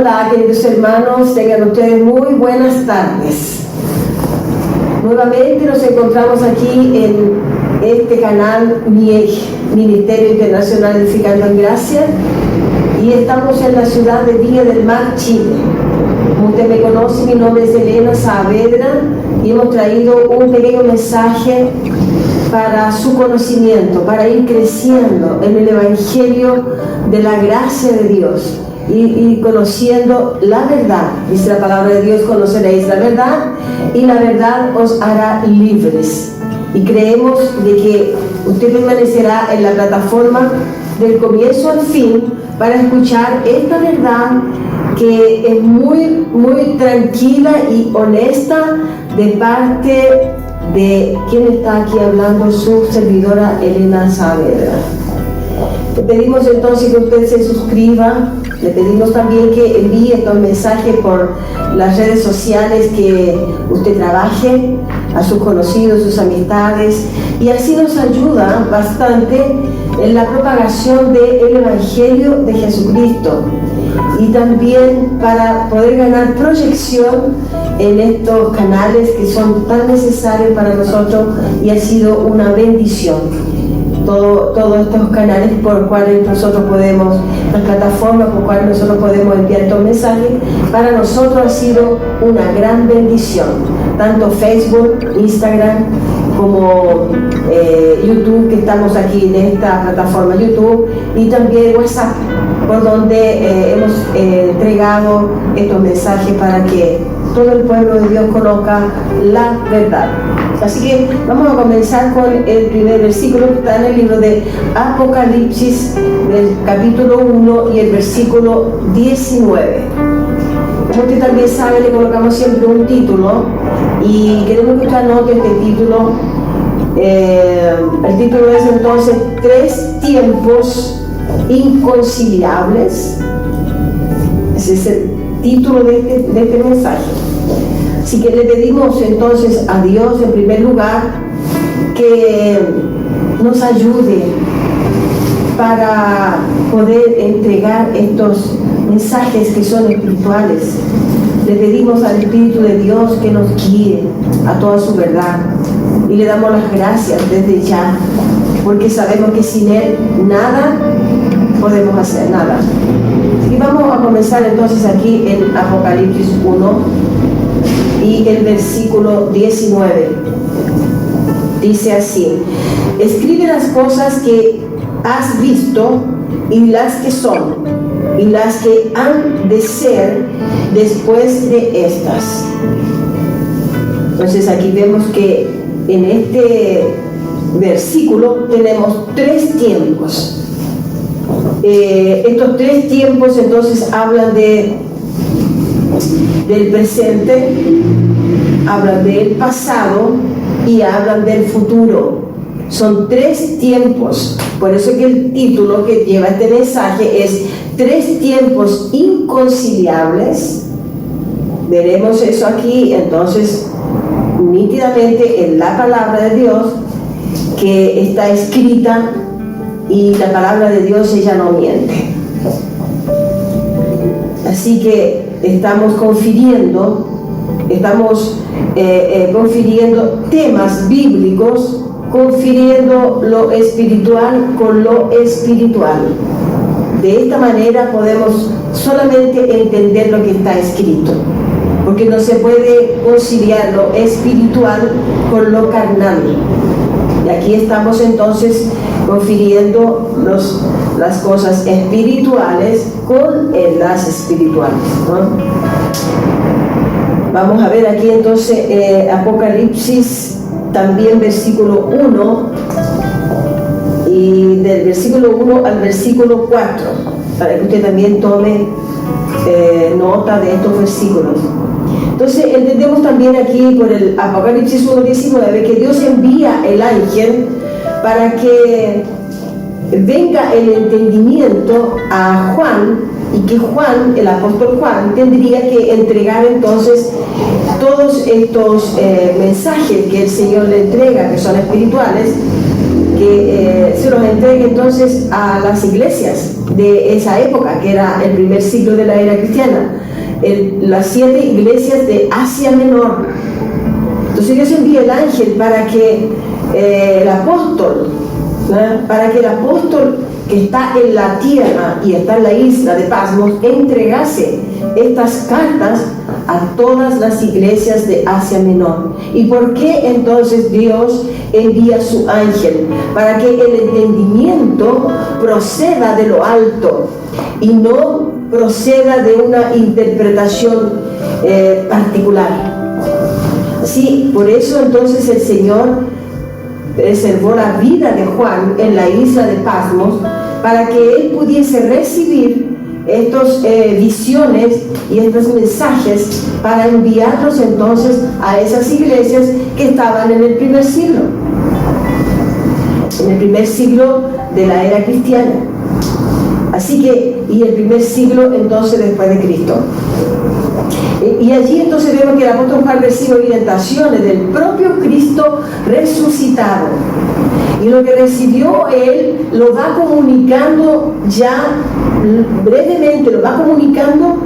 Hola, queridos hermanos, tengan ustedes muy buenas tardes. Nuevamente nos encontramos aquí en este canal Ministerio Internacional Edificando en Gracia, y estamos en la ciudad de Viña del Mar, Chile. Como usted me conoce, mi nombre es Elena Saavedra y hemos traído un pequeño mensaje para su conocimiento, para ir creciendo en el Evangelio de la gracia de Dios y conociendo la verdad. Dice la palabra de Dios: conoceréis la verdad y la verdad os hará libres. Y creemos de que usted permanecerá en la plataforma del comienzo al fin para escuchar esta verdad, que es muy, muy tranquila y honesta de parte de quien está aquí hablando, su servidora Elena Saavedra. Le pedimos entonces que usted se suscriba, le pedimos también que envíe estos mensajes por las redes sociales, que usted trabaje a sus conocidos, sus amistades, y así nos ayuda bastante en la propagación del Evangelio de Jesucristo, y también para poder ganar proyección en estos canales que son tan necesarios para nosotros, y ha sido una bendición. Todos estos canales por los cuales nosotros podemos, las plataformas por las cuales nosotros podemos enviar estos mensajes, para nosotros ha sido una gran bendición. Tanto Facebook, Instagram, como YouTube, que estamos aquí en esta plataforma YouTube, y también WhatsApp, por donde hemos entregado estos mensajes para que todo el pueblo de Dios conozca la verdad. Así que vamos a comenzar con el primer versículo, que está en el libro de Apocalipsis, del capítulo 1 y el versículo 19. Como usted también sabe, le colocamos siempre un título, y queremos que usted anote este título. El título es entonces: 3 tiempos inconciliables. Ese es el título de este mensaje. Así que le pedimos entonces a Dios, en primer lugar, que nos ayude para poder entregar estos mensajes que son espirituales. Le pedimos al Espíritu de Dios que nos guíe a toda su verdad, y le damos las gracias desde ya, porque sabemos que sin Él nada podemos hacer, nada. Y vamos a comenzar entonces aquí en Apocalipsis 1 y el versículo 19. Dice así: escribe las cosas que has visto, y las que son, y las que han de ser después de estas. Entonces aquí vemos que en este versículo tenemos 3 tiempos. Estos 3 tiempos entonces hablan del presente, hablan del pasado y hablan del futuro. Son 3 tiempos. Por eso que el título que lleva este mensaje es 3 tiempos inconciliables. Veremos eso aquí entonces nítidamente en la palabra de Dios, que está escrita, y la palabra de Dios, ella no miente. Así que estamos confiriendo temas bíblicos, confiriendo lo espiritual con lo espiritual. De esta manera podemos solamente entender lo que está escrito, porque no se puede conciliar lo espiritual con lo carnal. Y aquí estamos entonces confiriendo las cosas espirituales con las espirituales, ¿no? Vamos a ver aquí entonces Apocalipsis, también versículo 1, y del versículo 1 al versículo 4, para que usted también tome nota de estos versículos. Entonces entendemos también aquí por el Apocalipsis 1:19 que Dios envía el ángel para que venga el entendimiento a Juan, y que Juan, el apóstol Juan, tendría que entregar entonces todos estos mensajes que el Señor le entrega, que son espirituales, que que se los entregue entonces a las iglesias de esa época, que era el primer siglo de la era cristiana, las 7 iglesias de Asia Menor. Entonces Dios envía el ángel para que el apóstol, ¿no? Para que el apóstol que está en la tierra y está en la isla de Patmos entregase estas cartas a todas las iglesias de Asia Menor. ¿Y por qué entonces Dios envía su ángel? Para que el entendimiento proceda de lo alto y no proceda de una interpretación particular. Sí, por eso entonces el Señor preservó la vida de Juan en la isla de Patmos, para que él pudiese recibir estas visiones y estos mensajes para enviarlos entonces a esas iglesias que estaban en el primer siglo de la era cristiana. Así que, y el primer siglo entonces después de Cristo. Y allí entonces vemos que el apóstol Juan recibe orientaciones del propio Cristo resucitado. Y lo que recibió él lo va comunicando ya brevemente, lo va comunicando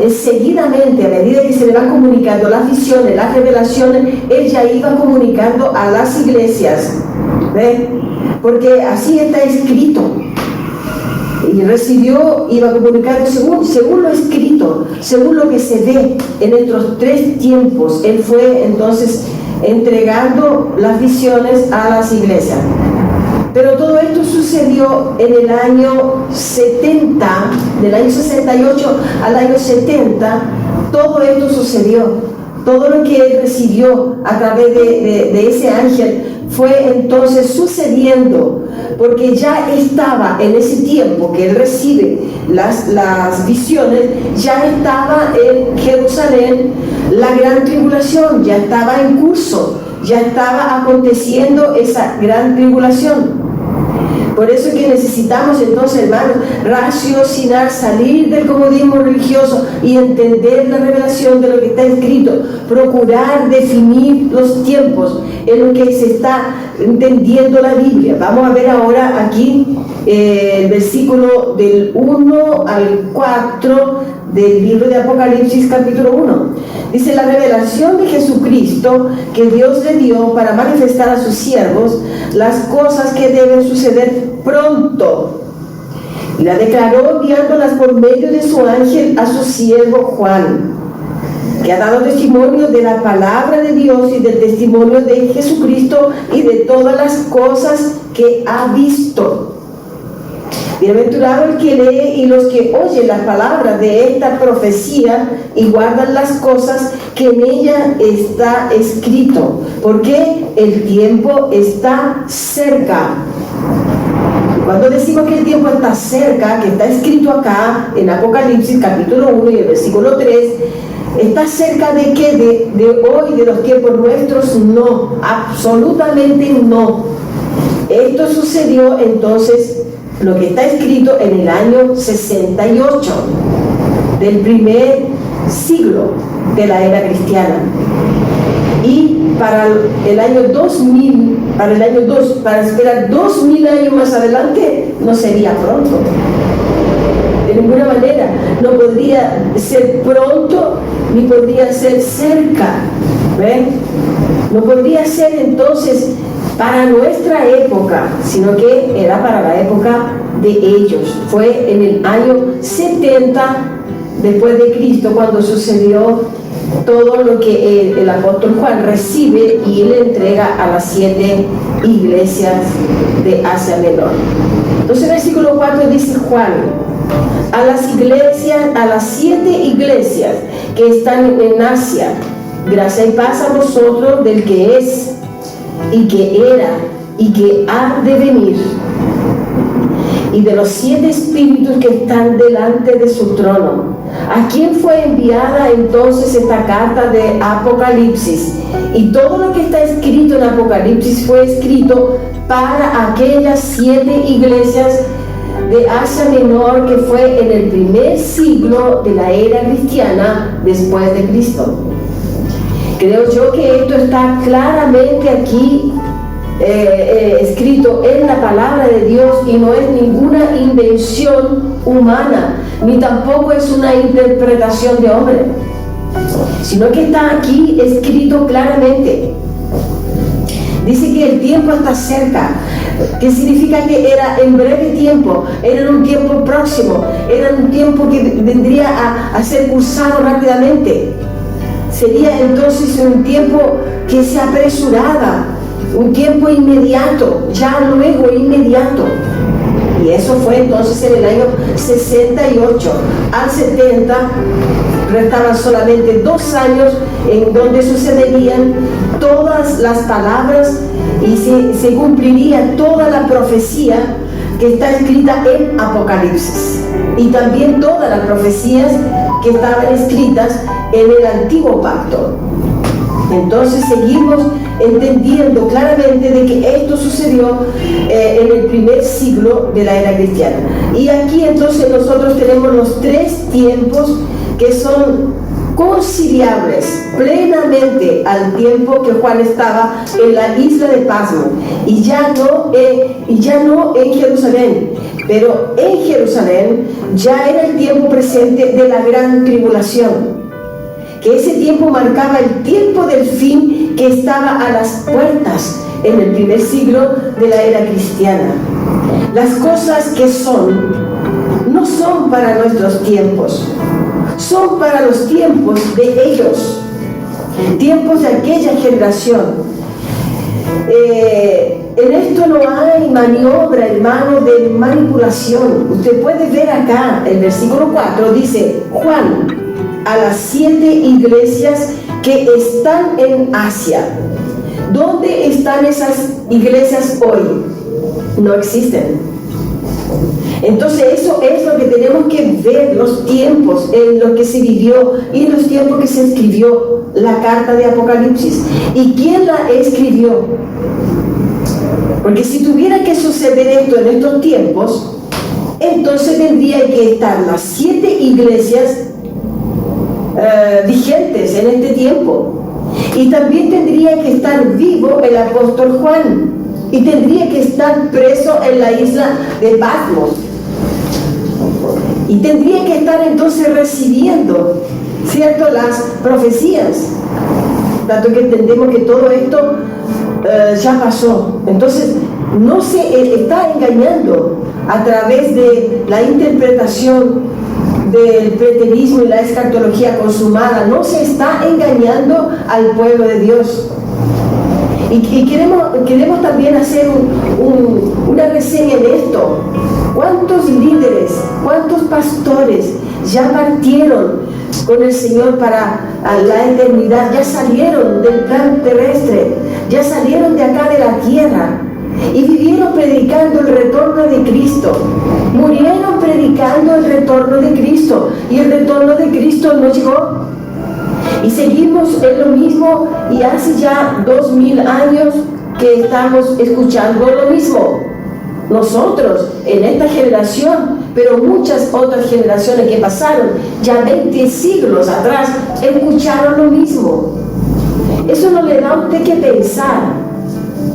seguidamente, a medida que se le van comunicando las visiones, las revelaciones, él ya iba comunicando a las iglesias. ¿Ven? Porque así está escrito. Y recibió, iba comunicando según lo escrito, según lo que se ve en estos 3 tiempos. Él fue entonces entregando las visiones a las iglesias. Pero todo esto sucedió en el año 70, del año 68 al año 70, todo esto sucedió. Todo lo que él recibió a través de ese ángel fue entonces sucediendo, porque ya estaba en ese tiempo que él recibe las visiones, ya estaba en Jerusalén la gran tribulación, ya estaba en curso, ya estaba aconteciendo esa gran tribulación. Por eso es que necesitamos entonces, hermanos, raciocinar, salir del comodismo religioso y entender la revelación de lo que está escrito, procurar definir los tiempos en los que se está entendiendo la Biblia. Vamos a ver ahora aquí el versículo del 1 al 4 del libro de Apocalipsis capítulo 1. Dice: la revelación de Jesucristo que Dios le dio para manifestar a sus siervos las cosas que deben suceder pronto. Y la declaró enviándolas por medio de su ángel a su siervo Juan, que ha dado testimonio de la palabra de Dios y del testimonio de Jesucristo y de todas las cosas que ha visto. Bienaventurado el que lee y los que oyen las palabras de esta profecía y guardan las cosas que en ella está escrito, porque el tiempo está cerca. Cuando decimos que el tiempo está cerca, que está escrito acá en Apocalipsis capítulo 1 y el versículo 3, ¿está cerca de qué? ¿De hoy, de los tiempos nuestros? No, absolutamente no. Esto sucedió entonces, lo que está escrito en el año 68 del primer siglo de la era cristiana. Y para el año 2000, para esperar 2000 años más adelante, no sería pronto. De ninguna manera, no podría ser pronto ni podría ser cerca. ¿Ven? No podría ser entonces para nuestra época, sino que era para la época de ellos. Fue en el año 70 después de Cristo cuando sucedió todo lo que el apóstol Juan recibe y le entrega a las 7 iglesias de Asia Menor. Entonces el versículo 4 dice Juan: a las iglesias, a las 7 iglesias que están en Asia, gracia y paz a vosotros del que es y que era y que ha de venir, y de los 7 espíritus que están delante de su trono. ¿A quién fue enviada entonces esta carta de Apocalipsis? Y todo lo que está escrito en Apocalipsis fue escrito para aquellas 7 iglesias de Asia Menor, que fue en el primer siglo de la era cristiana después de Cristo. Creo yo que esto está claramente aquí escrito en la palabra de Dios y no es ninguna invención humana, ni tampoco es una interpretación de hombre, sino que está aquí escrito claramente. Dice que el tiempo está cerca, que significa que era en breve tiempo, era en un tiempo próximo, era un tiempo que vendría a ser cursado rápidamente. Sería entonces un tiempo que se apresuraba, un tiempo inmediato, ya luego inmediato. Y eso fue entonces en el año 68. Al 70 restaban solamente 2 años en donde sucederían todas las palabras y se cumpliría toda la profecía que está escrita en Apocalipsis, y también todas las profecías que estaban escritas en el Antiguo Pacto. Entonces seguimos entendiendo claramente de que esto sucedió en el primer siglo de la era cristiana. Y aquí entonces nosotros tenemos los 3 tiempos que son conciliables plenamente al tiempo que Juan estaba en la isla de Pasmo, y ya no en Jerusalén, pero en Jerusalén ya era el tiempo presente de la gran tribulación, que ese tiempo marcaba el tiempo del fin que estaba a las puertas en el primer siglo de la era cristiana. Las cosas que son no son para nuestros tiempos, son para los tiempos de ellos, tiempos de aquella generación. En esto no hay maniobra, hermano, de manipulación. Usted puede ver acá, el versículo 4 dice: Juan, a las 7 iglesias que están en Asia. ¿Dónde están esas iglesias hoy? No existen. Entonces eso es lo que tenemos que ver, los tiempos en los que se vivió y en los tiempos que se escribió la carta de Apocalipsis. ¿Y quién la escribió? Porque si tuviera que suceder esto en estos tiempos, entonces tendría que estar las 7 iglesias vigentes en este tiempo, y también tendría que estar vivo el apóstol Juan, y tendría que estar preso en la isla de Patmos, y tendría que estar entonces recibiendo, ¿cierto?, las profecías, tanto que entendemos que todo esto ya pasó. Entonces no se está engañando a través de la interpretación del preterismo y la escatología consumada. No se está engañando al pueblo de Dios. Y queremos también hacer una reseña en esto. ¿Cuántos líderes, cuántos pastores ya partieron con el Señor para la eternidad? Ya salieron del plan terrestre, ya salieron de acá de la tierra y vivieron predicando el retorno de Cristo. Murieron predicando el retorno de Cristo, y el retorno de Cristo no llegó. Y seguimos en lo mismo, y hace ya 2000 años que estamos escuchando lo mismo. Nosotros, en esta generación, pero muchas otras generaciones que pasaron, ya 20 siglos atrás, escucharon lo mismo. Eso no le da a usted que pensar.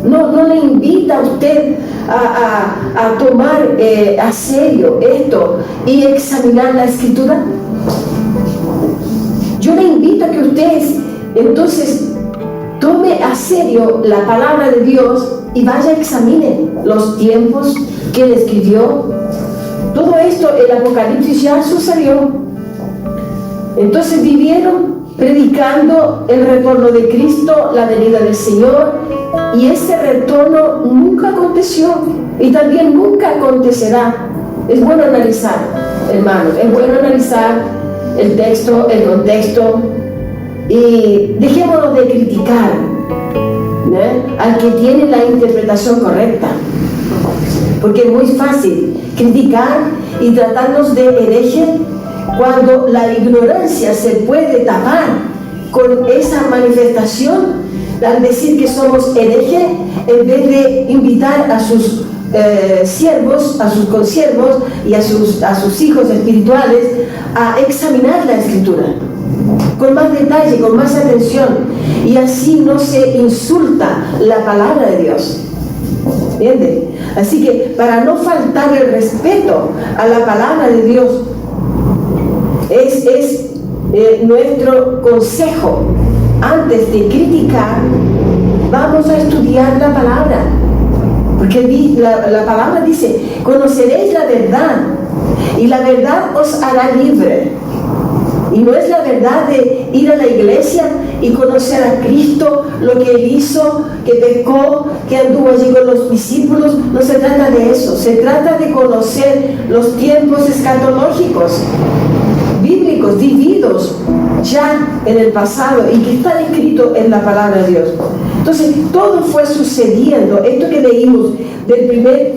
No le invita a usted a tomar a serio esto y examinar la Escritura. Yo le invito a que usted entonces tome a serio la palabra de Dios y vaya a examine los tiempos que él escribió. Todo esto, el Apocalipsis ya sucedió. Entonces vivieron predicando el retorno de Cristo, la venida del Señor, y ese retorno nunca aconteció y también nunca acontecerá. Es bueno analizar, hermano, es bueno analizar el texto, el contexto, y dejémonos de criticar al que tiene la interpretación correcta, porque es muy fácil criticar y tratarnos de hereje cuando la ignorancia se puede tapar con esa manifestación al decir que somos herejes, en vez de invitar a sus siervos, a sus consiervos y a sus hijos espirituales a examinar la Escritura con más detalle, con más atención, y así no se insulta la palabra de Dios. ¿entiende? Así que para no faltar el respeto a la palabra de Dios, es nuestro consejo. Antes de criticar, vamos a estudiar la palabra, porque la palabra dice: conoceréis la verdad y la verdad os hará libre. Y no es la verdad de ir a la iglesia y conocer a Cristo, lo que Él hizo, que pecó, que anduvo allí con los discípulos. No se trata de eso, se trata de conocer los tiempos escatológicos, bíblicos, vividos ya en el pasado y que están escritos en la palabra de Dios. Entonces, todo fue sucediendo. Esto que leímos del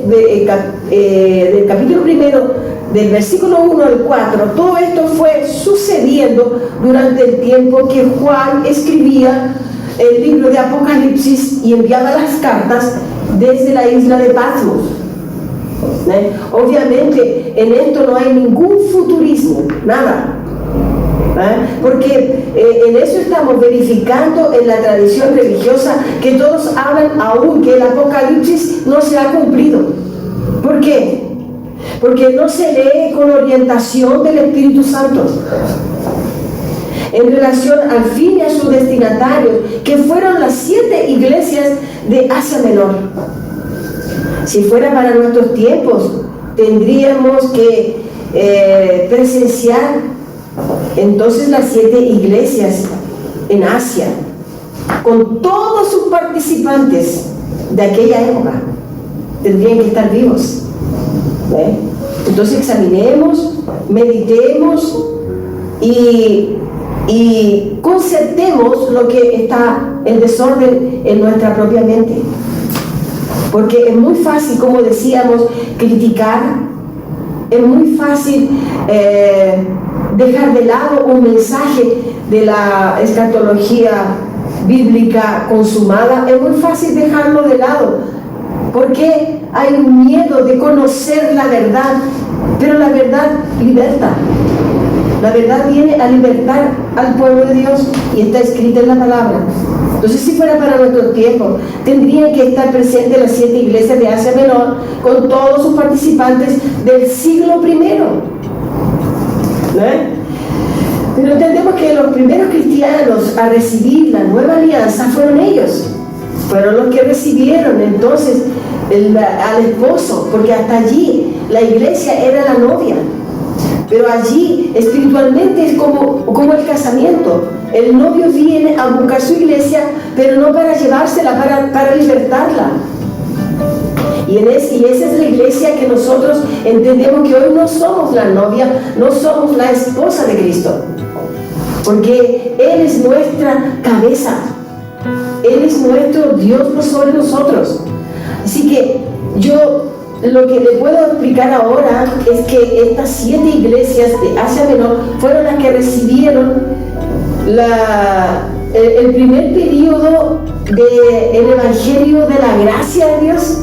capítulo 1, del versículo 1 al 4, todo esto fue sucediendo durante el tiempo que Juan escribía el libro de Apocalipsis y enviaba las cartas desde la isla de Patmos. Obviamente en esto no hay ningún futurismo, nada. Porque en eso estamos verificando en la tradición religiosa que todos hablan aún que el Apocalipsis no se ha cumplido. ¿Por qué? Porque no se lee con orientación del Espíritu Santo en relación al fin y a sus destinatarios, que fueron las 7 iglesias de Asia Menor. Si fuera para nuestros tiempos, tendríamos que presenciar entonces las 7 iglesias en Asia, con todos sus participantes de aquella época. Tendrían que estar vivos. Entonces examinemos, meditemos y concertemos lo que está en desorden en nuestra propia mente, porque es muy fácil, como decíamos, criticar. Es muy fácil dejar de lado un mensaje de la escatología bíblica consumada. Es muy fácil dejarlo de lado porque hay un miedo de conocer la verdad, pero la verdad liberta. La verdad viene a libertar al pueblo de Dios y está escrita en la palabra. Entonces, si fuera para nuestro tiempo, tendrían que estar presentes las 7 iglesias de Asia Menor con todos sus participantes del siglo I. Pero entendemos que los primeros cristianos a recibir la nueva alianza fueron ellos. Fueron los que recibieron entonces al esposo, porque hasta allí la iglesia era la novia. Pero allí espiritualmente es como el casamiento. El novio viene a buscar su iglesia, pero no para llevársela, para libertarla. Y esa es la iglesia que nosotros entendemos que hoy no somos la novia, no somos la esposa de Cristo, porque Él es nuestra cabeza. Él es nuestro Dios por sobre nosotros. Así que yo lo que le puedo explicar ahora es que estas 7 iglesias de Asia Menor fueron las que recibieron el primer periodo del Evangelio de la gracia de Dios.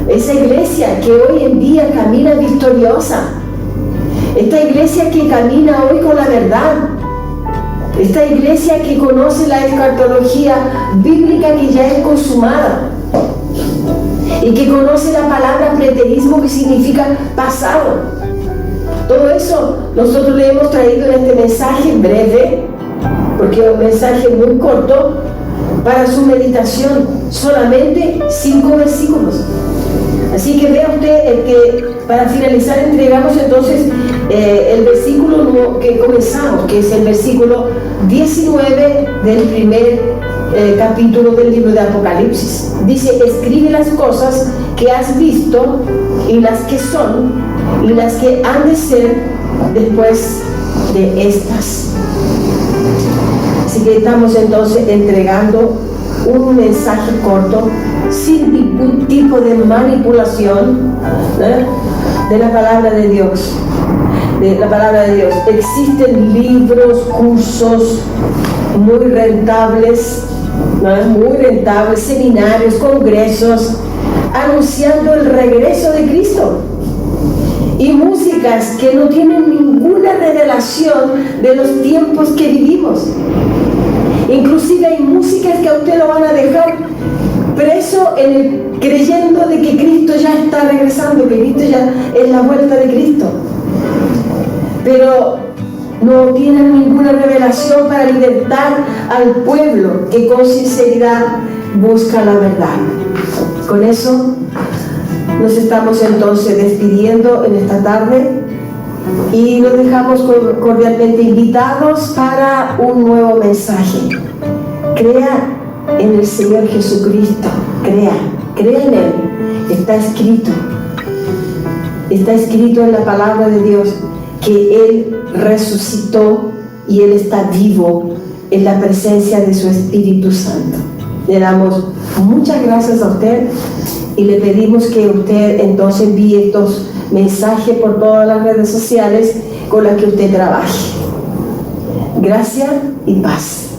Esa iglesia que hoy en día camina victoriosa. Esta iglesia que camina hoy con la verdad. Esta iglesia que conoce la escatología bíblica que ya es consumada y que conoce la palabra preterismo, que significa pasado. Todo eso nosotros le hemos traído en este mensaje breve, porque es un mensaje muy corto, para su meditación, solamente 5 versículos. Así que vea usted que para finalizar entregamos entonces el versículo que comenzamos, que es el versículo 19 del primer capítulo del libro de Apocalipsis. Dice: escribe las cosas que has visto y las que son y las que han de ser después de estas. Así que estamos entonces entregando un mensaje corto, sin ningún tipo de manipulación, de la palabra de Dios. De la palabra de Dios. Existen libros, cursos muy rentables, seminarios, congresos, anunciando el regreso de Cristo. Y músicas que no tienen ninguna revelación de los tiempos que vivimos. Inclusive hay músicas que a usted lo van a dejar preso creyendo de que Cristo ya está regresando, que Cristo ya es la vuelta de Cristo. Pero no tienen ninguna revelación para libertar al pueblo que con sinceridad busca la verdad. Con eso nos estamos entonces despidiendo en esta tarde y nos dejamos cordialmente invitados para un nuevo mensaje. Crea en el Señor Jesucristo, crea en Él. Está escrito en la palabra de Dios que Él resucitó y Él está vivo en la presencia de su Espíritu Santo. Le damos muchas gracias a usted y le pedimos que usted entonces envíe estos mensajes por todas las redes sociales con las que usted trabaje. Gracias y paz.